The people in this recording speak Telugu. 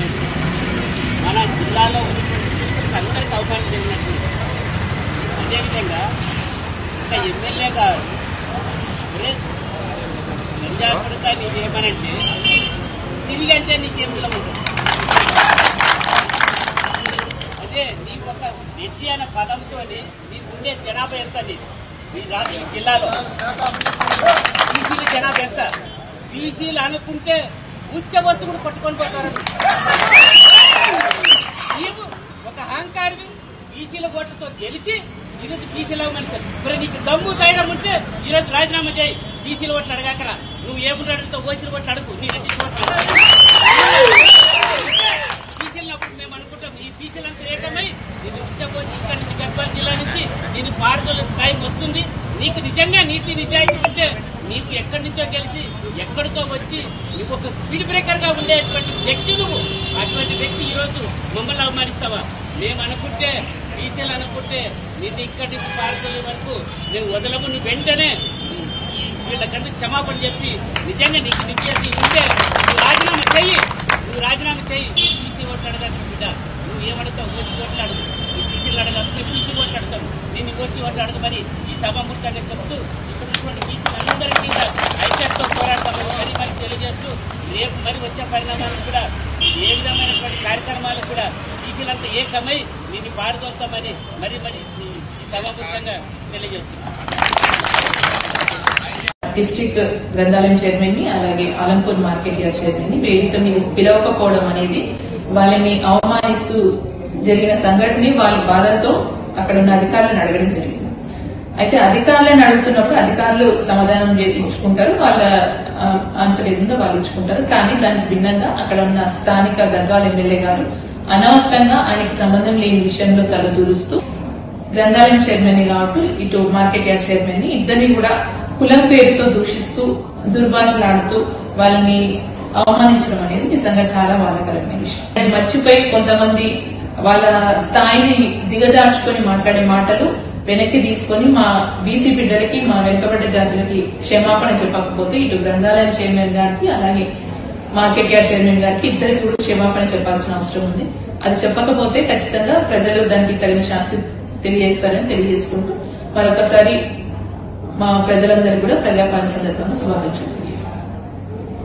జరిగినట్టు, మన జిల్లాలో ఉన్నటువంటి బీసీలకు అందరికీ అవకాశం జరిగినట్టు. అదేవిధంగా ఒక ఎమ్మెల్యే గారు గంజాపడతా నీకేమనంటే తిరిగి అంటే నీకేం ఉంటుంది. అదే నీ ఒక రెడ్డి అనే పదంతో నీకు ఉండే జనాభా ఎంత ఈ జిల్లాలో బీసీల జనాభా ఎంత? బీసీలు అనుకుంటే ఉచ్చ వస్తు కూడా పట్టుకొని పోతారు. నీవు ఒక అహంకారివి బీసీల ఓట్లతో గెలిచి ఈరోజు బీసీలో మనిషి మరి నీకు దమ్ము ధైర్యం ఉంటే ఈరోజు రాజీనామా చేయి. బీసీల ఓట్లు అడగాకరా, నువ్వు ఏముంటే అడుగుతో ఓసీల ఓట్లు అడుగు. నీ రెడ్డి బీసీలను అప్పుడు మేము అనుకుంటాం ఈ బీసీలంతా ఏకమై నేను ఉచ్చపోసి ఇక్కడి నుంచి గద్వాల జిల్లా నుంచి నేను పారుదల టైం వస్తుంది. నీకు నిజంగా నీతి నిజాయితీ ఉంటే నీకు ఎక్కడి నుంచో గెలిచి ఎక్కడితో వచ్చి నీకు ఒక స్పీడ్ బ్రేకర్ గా ఉండేటువంటి వ్యక్తి నువ్వు. అటువంటి వ్యక్తి ఈరోజు మమ్మల్ని అవమానిస్తావా? మేము అనుకుంటే బీసీలు అనుకుంటే నిన్ను ఇక్కడి నుంచి పారుదల వరకు మేము వదలము. నువ్వు వెంటనే వీళ్ళకంతా క్షమాపణ చెప్పి నిజంగా నీకు నిజాయితీ ఉంటే నువ్వు రాజీనామా చెయ్యి. నువ్వు రాజీనామా చెయ్యి. బీసీ ఓట్లు అడగాలి బిడ్డ. నువ్వు ఏమడుగుతావు? ఓసీ ఓట్లు అడుగు. నువ్వు బీసీలు అడగాలి, బీసీ ఓట్లు అడుగుతావు. నేను ఓసీ ఓట్లు అడగమని ఈ సభాముఖంగా చెప్తూ ఇక్కడ ఉన్నటువంటి బీసీలందరికీ ఐక్యతతో పోరాడతామని మరి మరి తెలియజేస్తూ రేపు మరి వచ్చే పరిణామాలకు కూడా ఏ విధమైనటువంటి కార్యక్రమాలకు కూడా బీసీలంతా ఏకమై నేను పారుదోస్తామని మరి మరి ఈ సభాముఖంగా తెలియజేస్తున్నాను. డిస్ట్రిక్ట్ గ్రంథాలయం చైర్మన్ ని అలాగే ఆలంపూర్ మార్కెట్ యార్డ్ చైర్మన్ ని వేదిక మీద పిలవకపోవడం అనేది వాళ్ళని అవమానిస్తూ జరిగిన సంఘటన వాళ్ళ బాధతో అక్కడ ఉన్న అధికారులను అడగడం జరిగింది. అయితే అధికారులను అడుగుతున్నప్పుడు అధికారులు సమాధానం ఇచ్చుకుంటారు, వాళ్ళ ఆన్సర్ ఏదో వాళ్ళు ఇచ్చుకుంటారు. కానీ దానికి భిన్నంగా అక్కడ ఉన్న స్థానిక గద్వాల ఎమ్మెల్యే గారు అనవసరంగా ఆయనకి సంబంధం లేని విషయంలో తలదూరుస్తూ గ్రంథాలయం చైర్మన్ కావచ్చు ఇటు మార్కెట్ యార్డ్ చైర్మన్ ని ఇద్దరిని కూడా కులం పేరుతో దూషిస్తూ దుర్భాషలాడుతూ వాళ్ళని అవమానించడం అనేది నిజంగా చాలా బాధాకరమైన విషయం. అది మర్చిపోయి కొంతమంది వాళ్ళ స్థాయిని దిగదార్చుకొని మాట్లాడే మాటలు వెనక్కి తీసుకొని మా బీసీ బిడ్డలకి మా వెనుకబడ్డ జాతులకి క్షమాపణ చెప్పకపోతే ఇటు గ్రంథాలయం చైర్మన్ గారికి అలాగే మార్కెట్ యార్డ్ చైర్మన్ గారికి ఇద్దరికి కూడా క్షమాపణ చెప్పాల్సిన అవసరం ఉంది. అది చెప్పకపోతే ఖచ్చితంగా ప్రజలు దానికి తగిన శాస్తి తెలియజేస్తారని తెలియజేసుకుంటూ మరొకసారి మా ప్రజలందరూ కూడా ప్రజాపాలన సందర్భంగా శుభాకాంక్షలు.